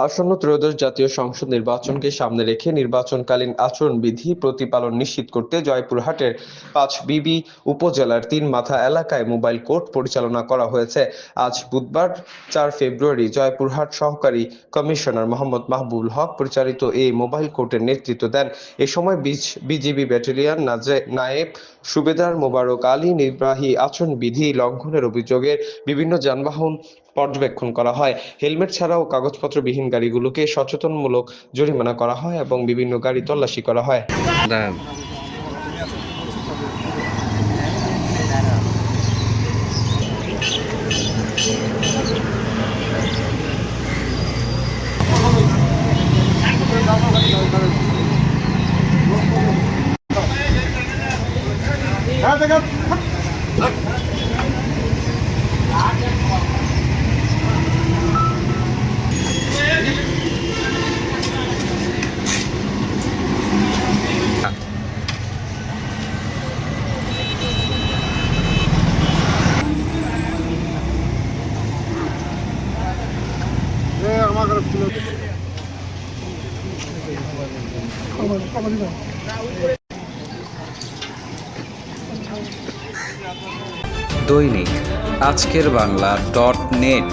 আসন্ন ত্রয়োদশ জাতীয় সংসদ নির্বাচনকে সামনে রেখে নির্বাচনকালীন আচরণবিধি প্রতিপালন নিশ্চিত করতে জয়পুরহাটের ৫ উপজেলার ৩ মাথা এলাকায় মোবাইল কোর্ট পরিচালনা করা হয়েছে। আজ বুধবার ৪ ফেব্রুয়ারি জয়পুরহাট সহকারী কমিশনার মোহাম্মদ মাহবুবুল হক পরিচালিত এই মোবাইল কোর্টের নেতৃত্ব দেন। এ সময় বিজিবি ব্যাটালিয়ন নায়েব সুবেদার মোবারক আলী নির্বাহী আচরণবিধি লঙ্ঘনের অভিযোগে বিভিন্ন যানবাহন পর্যবেক্ষণ করা হয়। হেলমেট ছাড়াও কাগজপত্রবিহীন গাড়িগুলোকে সচেতনমূলক জরিমানা করা হয় এবং বিভিন্ন গাড়ি তল্লাশি করা হয়। দৈনিক আজকের বাংলা .net